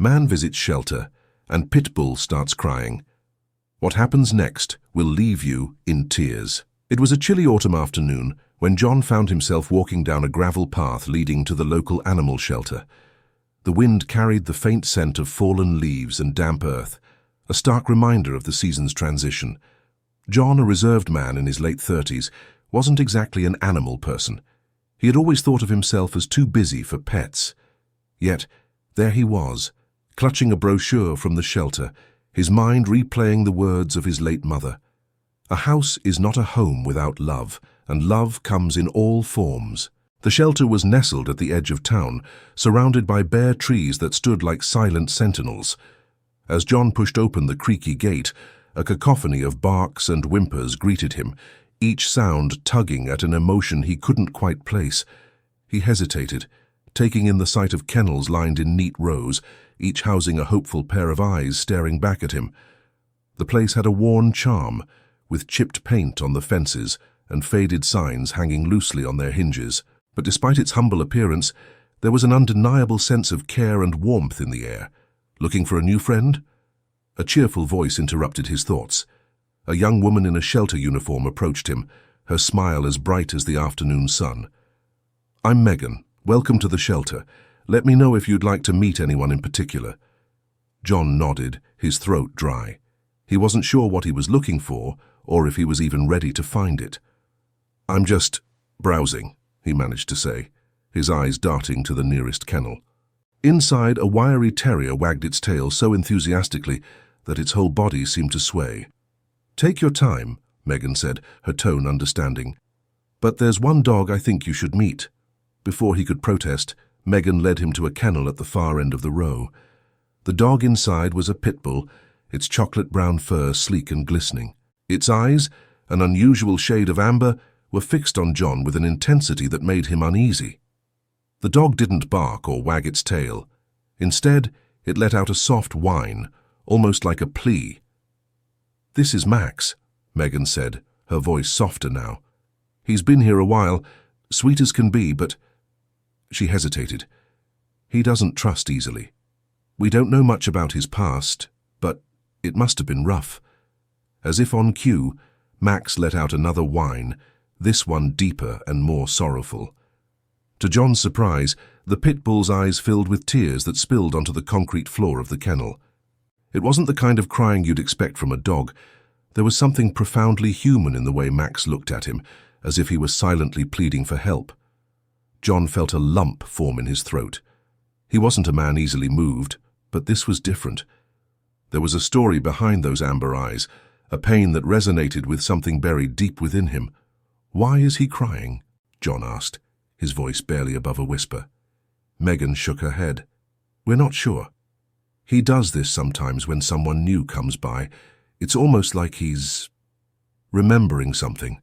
Man visits shelter, and pit bull starts crying. What happens next will leave you in tears. It was a chilly autumn afternoon when John found himself walking down a gravel path leading to the local animal shelter. The wind carried the faint scent of fallen leaves and damp earth, a stark reminder of the season's transition. John, a reserved man in his late 30s, wasn't exactly an animal person. He had always thought of himself as too busy for pets. Yet, there he was, clutching a brochure from the shelter, his mind replaying the words of his late mother. A house is not a home without love, and love comes in all forms. The shelter was nestled at the edge of town, surrounded by bare trees that stood like silent sentinels. As John pushed open the creaky gate, a cacophony of barks and whimpers greeted him, each sound tugging at an emotion he couldn't quite place. He hesitated, taking in the sight of kennels lined in neat rows, each housing a hopeful pair of eyes staring back at him. The place had a worn charm, with chipped paint on the fences and faded signs hanging loosely on their hinges. But despite its humble appearance, there was an undeniable sense of care and warmth in the air. Looking for a new friend? A cheerful voice interrupted his thoughts. A young woman in a shelter uniform approached him, her smile as bright as the afternoon sun. "I'm Megan. Welcome to the shelter. Let me know if you'd like to meet anyone in particular." John nodded, his throat dry. He wasn't sure what he was looking for, or if he was even ready to find it. "I'm just browsing," he managed to say, his eyes darting to the nearest kennel. Inside, a wiry terrier wagged its tail so enthusiastically that its whole body seemed to sway. "Take your time," Megan said, her tone understanding. "But there's one dog I think you should meet." Before he could protest, Megan led him to a kennel at the far end of the row. The dog inside was a pit bull, its chocolate-brown fur sleek and glistening. Its eyes, an unusual shade of amber, were fixed on John with an intensity that made him uneasy. The dog didn't bark or wag its tail. Instead, it let out a soft whine, almost like a plea. "This is Max," Megan said, her voice softer now. "He's been here a while, sweet as can be, but—" She hesitated. "He doesn't trust easily. We don't know much about his past, but it must have been rough." As if on cue, Max let out another whine, this one deeper and more sorrowful. To John's surprise, the pit bull's eyes filled with tears that spilled onto the concrete floor of the kennel. It wasn't the kind of crying you'd expect from a dog. There was something profoundly human in the way Max looked at him, as if he was silently pleading for help. John felt a lump form in his throat. He wasn't a man easily moved, but this was different. There was a story behind those amber eyes, a pain that resonated with something buried deep within him. "Why is he crying?" John asked, his voice barely above a whisper. Megan shook her head. "We're not sure. He does this sometimes when someone new comes by. It's almost like he's remembering something."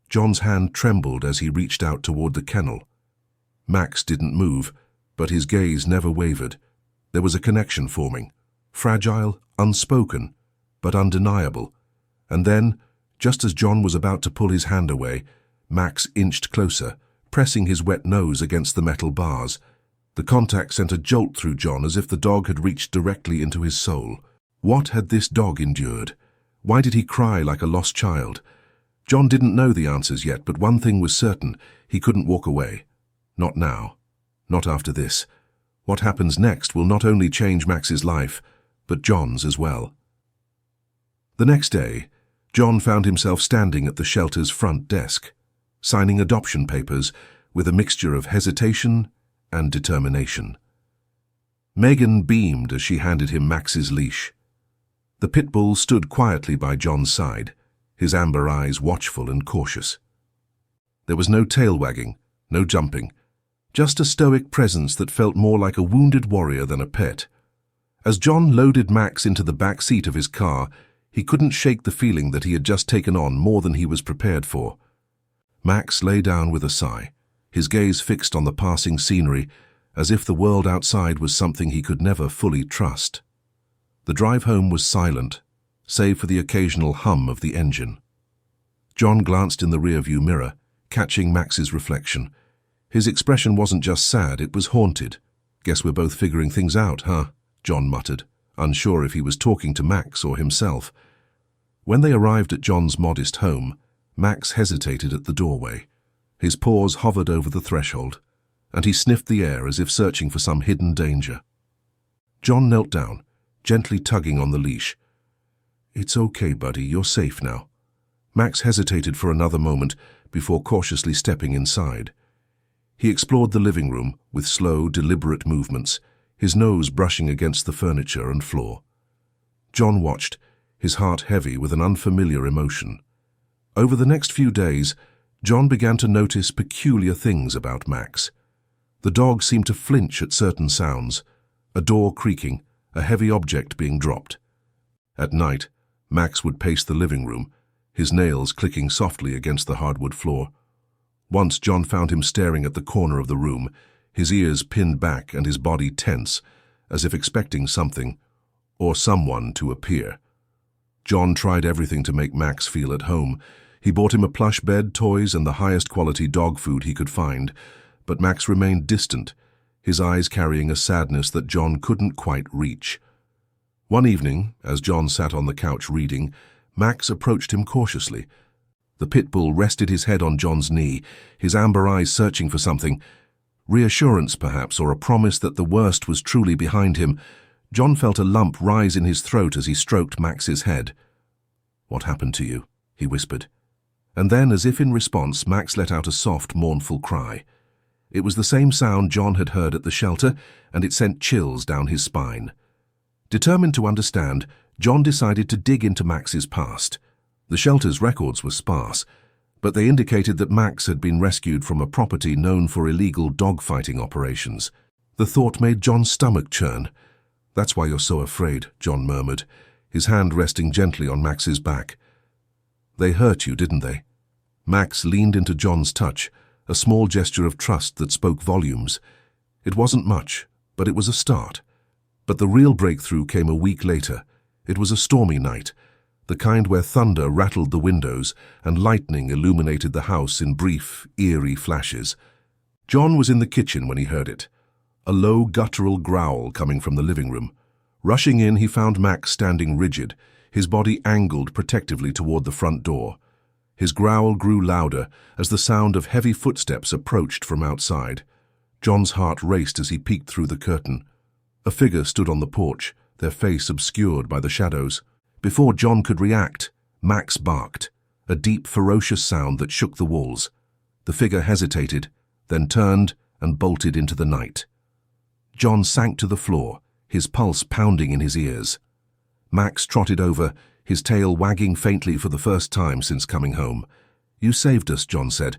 John's hand trembled as he reached out toward the kennel. Max didn't move, but his gaze never wavered. There was a connection forming, fragile, unspoken, but undeniable. And then, just as John was about to pull his hand away, Max inched closer, pressing his wet nose against the metal bars. The contact sent a jolt through John as if the dog had reached directly into his soul. What had this dog endured? Why did he cry like a lost child? John didn't know the answers yet, but one thing was certain: he couldn't walk away. Not now. Not after this. What happens next will not only change Max's life, but John's as well. The next day, John found himself standing at the shelter's front desk, signing adoption papers with a mixture of hesitation and determination. Megan beamed as she handed him Max's leash. The pit bull stood quietly by John's side, his amber eyes watchful and cautious. There was no tail wagging, no jumping, just a stoic presence that felt more like a wounded warrior than a pet. As John loaded Max into the back seat of his car, he couldn't shake the feeling that he had just taken on more than he was prepared for. Max lay down with a sigh, his gaze fixed on the passing scenery, as if the world outside was something he could never fully trust. The drive home was silent, save for the occasional hum of the engine. John glanced in the rearview mirror, catching Max's reflection. His expression wasn't just sad, it was haunted. "Guess we're both figuring things out, huh?" John muttered, unsure if he was talking to Max or himself. When they arrived at John's modest home, Max hesitated at the doorway. His paws hovered over the threshold, and he sniffed the air as if searching for some hidden danger. John knelt down, gently tugging on the leash. "It's okay, buddy, you're safe now." Max hesitated for another moment before cautiously stepping inside. He explored the living room with slow, deliberate movements, his nose brushing against the furniture and floor. John watched, his heart heavy with an unfamiliar emotion. Over the next few days, John began to notice peculiar things about Max. The dog seemed to flinch at certain sounds, a door creaking, a heavy object being dropped. At night, Max would pace the living room, his nails clicking softly against the hardwood floor. Once John found him staring at the corner of the room, his ears pinned back and his body tense, as if expecting something or someone to appear. John tried everything to make Max feel at home. He bought him a plush bed, toys, and the highest quality dog food he could find, but Max remained distant, his eyes carrying a sadness that John couldn't quite reach. One evening, as John sat on the couch reading, Max approached him cautiously. The pit bull rested his head on John's knee, his amber eyes searching for something. Reassurance, perhaps, or a promise that the worst was truly behind him. John felt a lump rise in his throat as he stroked Max's head. "What happened to you?" he whispered. And then, as if in response, Max let out a soft, mournful cry. It was the same sound John had heard at the shelter, and it sent chills down his spine. Determined to understand, John decided to dig into Max's past. The shelter's records were sparse, but they indicated that Max had been rescued from a property known for illegal dogfighting operations. The thought made John's stomach churn. "That's why you're so afraid," John murmured, his hand resting gently on Max's back. "They hurt you, didn't they?" Max leaned into John's touch, a small gesture of trust that spoke volumes. It wasn't much, but it was a start. But the real breakthrough came a week later. It was a stormy night, the kind where thunder rattled the windows and lightning illuminated the house in brief, eerie flashes. John was in the kitchen when he heard it, a low, guttural growl coming from the living room. Rushing in, he found Max standing rigid, his body angled protectively toward the front door. His growl grew louder as the sound of heavy footsteps approached from outside. John's heart raced as he peeked through the curtain. A figure stood on the porch, their face obscured by the shadows. Before John could react, Max barked, a deep, ferocious sound that shook the walls. The figure hesitated, then turned and bolted into the night. John sank to the floor, his pulse pounding in his ears. Max trotted over, his tail wagging faintly for the first time since coming home. "You saved us," John said,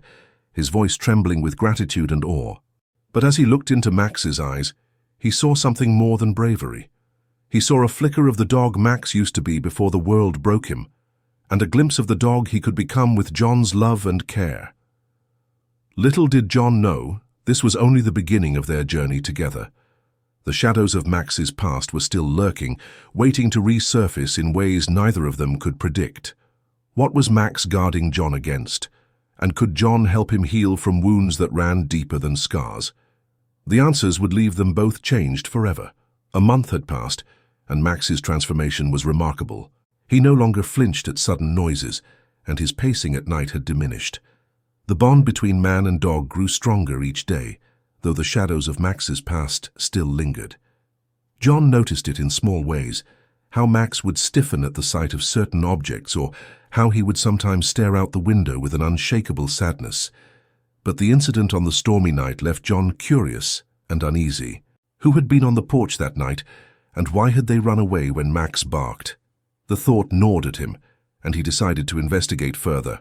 his voice trembling with gratitude and awe. But as he looked into Max's eyes, he saw something more than bravery. He saw a flicker of the dog Max used to be before the world broke him, and a glimpse of the dog he could become with John's love and care. Little did John know, this was only the beginning of their journey together. The shadows of Max's past were still lurking, waiting to resurface in ways neither of them could predict. What was Max guarding John against? And could John help him heal from wounds that ran deeper than scars? The answers would leave them both changed forever. A month had passed, and Max's transformation was remarkable. He no longer flinched at sudden noises, and his pacing at night had diminished. The bond between man and dog grew stronger each day, though the shadows of Max's past still lingered. John noticed it in small ways, how Max would stiffen at the sight of certain objects, or how he would sometimes stare out the window with an unshakable sadness. But the incident on the stormy night left John curious and uneasy. Who had been on the porch that night, and why had they run away when Max barked? The thought gnawed at him, and he decided to investigate further.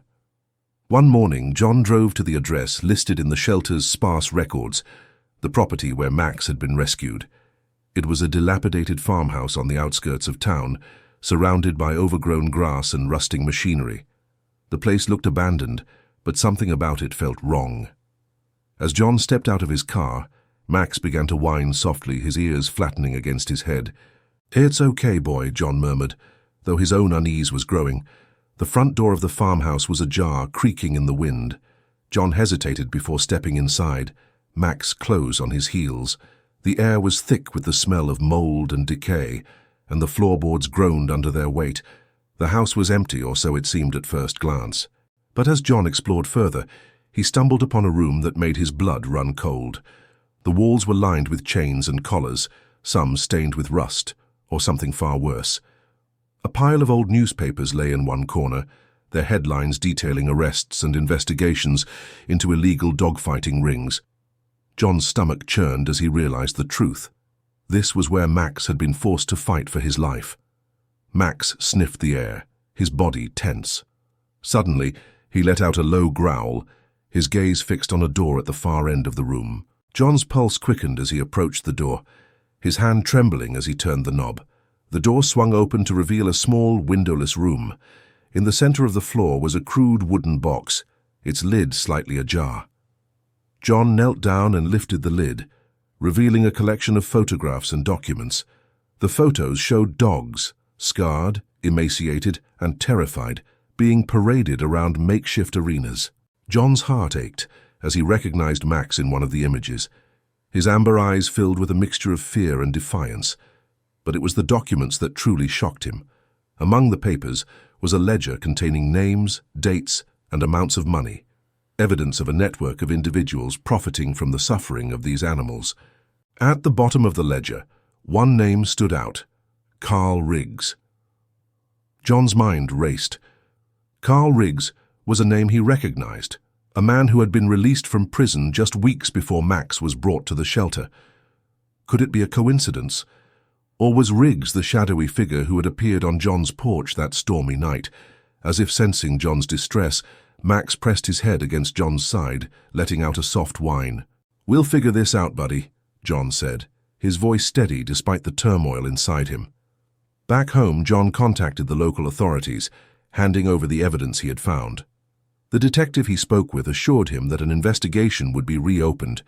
One morning, John drove to the address listed in the shelter's sparse records, the property where Max had been rescued. It was a dilapidated farmhouse on the outskirts of town, surrounded by overgrown grass and rusting machinery. The place looked abandoned, but something about it felt wrong. As John stepped out of his car, Max began to whine softly, his ears flattening against his head. "It's okay, boy," John murmured, though his own unease was growing. The front door of the farmhouse was ajar, creaking in the wind. John hesitated before stepping inside, Max close on his heels. The air was thick with the smell of mold and decay, and the floorboards groaned under their weight. The house was empty, or so it seemed at first glance. But as John explored further, he stumbled upon a room that made his blood run cold. The walls were lined with chains and collars, some stained with rust, or something far worse. A pile of old newspapers lay in one corner, their headlines detailing arrests and investigations into illegal dogfighting rings. John's stomach churned as he realized the truth. This was where Max had been forced to fight for his life. Max sniffed the air, his body tense. Suddenly, he let out a low growl, his gaze fixed on a door at the far end of the room. John's pulse quickened as he approached the door, his hand trembling as he turned the knob. The door swung open to reveal a small, windowless room. In the center of the floor was a crude wooden box, its lid slightly ajar. John knelt down and lifted the lid, revealing a collection of photographs and documents. The photos showed dogs, scarred, emaciated, and terrified, being paraded around makeshift arenas. John's heart ached as he recognized Max in one of the images. His amber eyes filled with a mixture of fear and defiance. But it was the documents that truly shocked him. Among the papers was a ledger containing names, dates, and amounts of money, evidence of a network of individuals profiting from the suffering of these animals. At the bottom of the ledger, one name stood out: Carl Riggs. John's mind raced. Carl Riggs was a name he recognized, a man who had been released from prison just weeks before Max was brought to the shelter. Could it be a coincidence? Or was Riggs the shadowy figure who had appeared on John's porch that stormy night? As if sensing John's distress, Max pressed his head against John's side, letting out a soft whine. "We'll figure this out, buddy," John said, his voice steady despite the turmoil inside him. Back home, John contacted the local authorities, handing over the evidence he had found. The detective he spoke with assured him that an investigation would be reopened,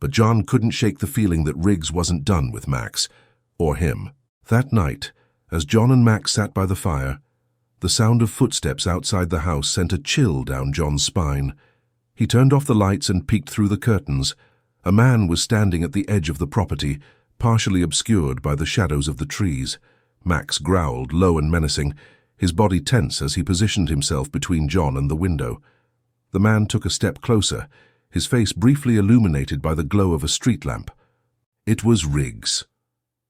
but John couldn't shake the feeling that Riggs wasn't done with Max, or him. That night, as John and Max sat by the fire, the sound of footsteps outside the house sent a chill down John's spine. He turned off the lights and peeked through the curtains. A man was standing at the edge of the property, partially obscured by the shadows of the trees. Max growled, low and menacing, his body tense as he positioned himself between John and the window. The man took a step closer, his face briefly illuminated by the glow of a street lamp. It was Riggs.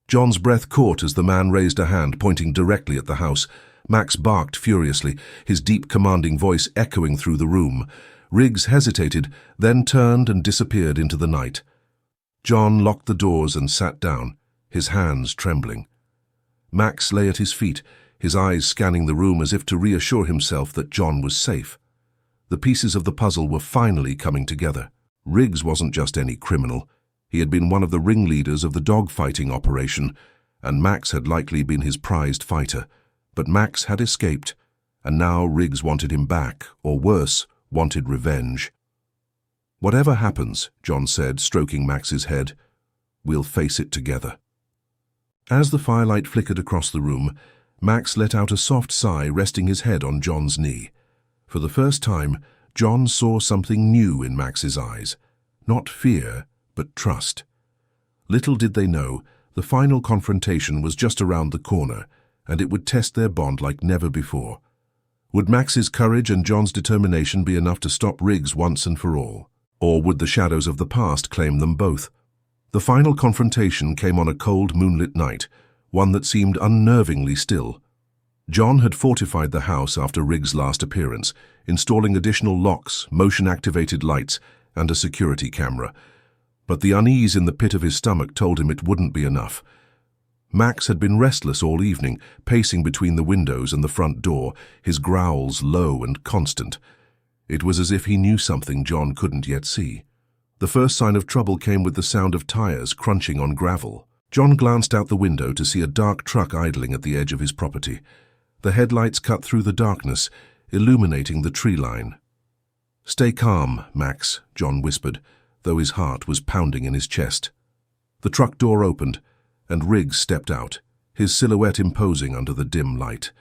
John's breath caught as the man raised a hand, pointing directly at the house. Max barked furiously, his deep, commanding voice echoing through the room. Riggs hesitated, then turned and disappeared into the night. John locked the doors and sat down, his hands trembling. Max lay at his feet, his eyes scanning the room as if to reassure himself that John was safe. The pieces of the puzzle were finally coming together. Riggs wasn't just any criminal. He had been one of the ringleaders of the dogfighting operation, and Max had likely been his prized fighter. But Max had escaped, and now Riggs wanted him back, or worse, wanted revenge. "Whatever happens," John said, stroking Max's head, "we'll face it together." As the firelight flickered across the room, Max let out a soft sigh, resting his head on John's knee. For the first time, John saw something new in Max's eyes. Not fear, but trust. Little did they know, the final confrontation was just around the corner, and it would test their bond like never before. Would Max's courage and John's determination be enough to stop Riggs once and for all? Or would the shadows of the past claim them both? The final confrontation came on a cold, moonlit night, one that seemed unnervingly still. John had fortified the house after Riggs' last appearance, installing additional locks, motion-activated lights, and a security camera. But the unease in the pit of his stomach told him it wouldn't be enough. Max had been restless all evening, pacing between the windows and the front door, his growls low and constant. It was as if he knew something John couldn't yet see. The first sign of trouble came with the sound of tires crunching on gravel. John glanced out the window to see a dark truck idling at the edge of his property. The headlights cut through the darkness, illuminating the tree line. "Stay calm, Max," John whispered, though his heart was pounding in his chest. The truck door opened, and Riggs stepped out, his silhouette imposing under the dim light.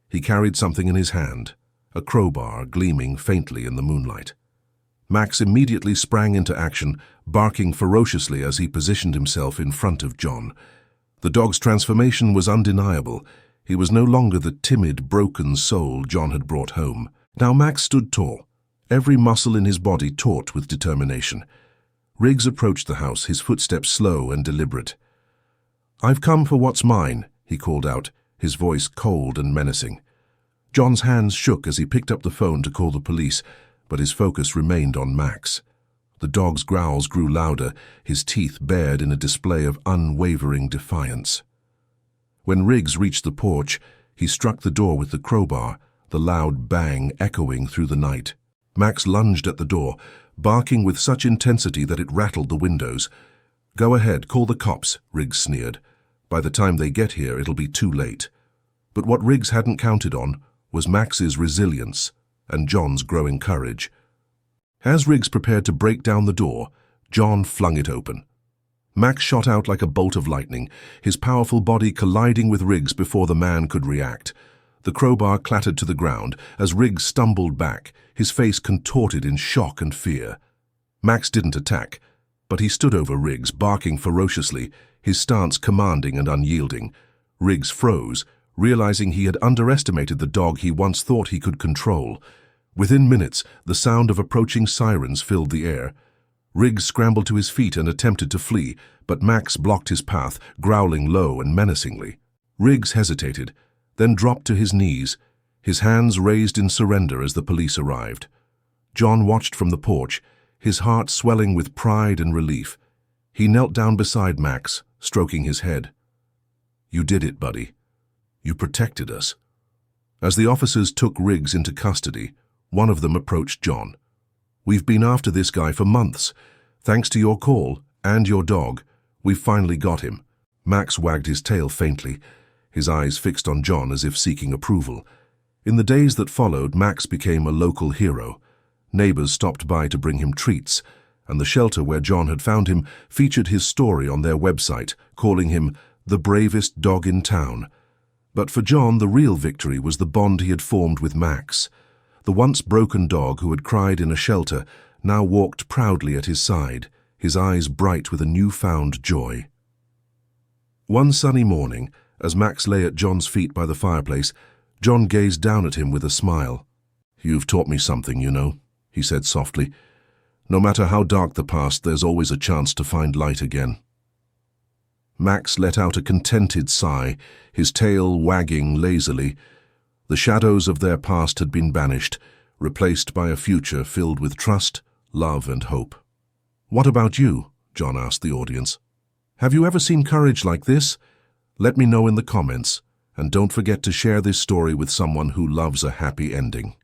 He carried something in his hand, a crowbar gleaming faintly in the moonlight. Max immediately sprang into action, barking ferociously as he positioned himself in front of John. The dog's transformation was undeniable. He was no longer the timid, broken soul John had brought home. Now Max stood tall, every muscle in his body taut with determination. Riggs approached the house, his footsteps slow and deliberate. "I've come for what's mine," he called out, his voice cold and menacing. John's hands shook as he picked up the phone to call the police, but his focus remained on Max. The dog's growls grew louder, his teeth bared in a display of unwavering defiance. When Riggs reached the porch, he struck the door with the crowbar, the loud bang echoing through the night. Max lunged at the door, barking with such intensity that it rattled the windows. "Go ahead, call the cops," Riggs sneered. "By the time they get here, it'll be too late." But what Riggs hadn't counted on was Max's resilience and John's growing courage. As Riggs prepared to break down the door, John flung it open. Max shot out like a bolt of lightning, his powerful body colliding with Riggs before the man could react. The crowbar clattered to the ground as Riggs stumbled back, his face contorted in shock and fear. Max didn't attack, but he stood over Riggs, barking ferociously, his stance commanding and unyielding. Riggs froze, realizing he had underestimated the dog he once thought he could control. Within minutes, the sound of approaching sirens filled the air. Riggs scrambled to his feet and attempted to flee, but Max blocked his path, growling low and menacingly. Riggs hesitated, then dropped to his knees, his hands raised in surrender as the police arrived. John watched from the porch, his heart swelling with pride and relief. He knelt down beside Max, stroking his head. "You did it, buddy. You protected us." As the officers took Riggs into custody, one of them approached John. "We've been after this guy for months. Thanks to your call and your dog, we've finally got him." Max wagged his tail faintly, his eyes fixed on John as if seeking approval. In the days that followed, Max became a local hero. Neighbors stopped by to bring him treats, and the shelter where John had found him featured his story on their website, calling him the bravest dog in town. But for John, the real victory was the bond he had formed with Max. The once broken dog who had cried in a shelter now walked proudly at his side, his eyes bright with a newfound joy. One sunny morning, as Max lay at John's feet by the fireplace, John gazed down at him with a smile. "You've taught me something, you know," he said softly. "No matter how dark the past, there's always a chance to find light again." Max let out a contented sigh, his tail wagging lazily. The shadows of their past had been banished, replaced by a future filled with trust, love, and hope. "What about you?" John asked the audience. "Have you ever seen courage like this? Let me know in the comments, and don't forget to share this story with someone who loves a happy ending.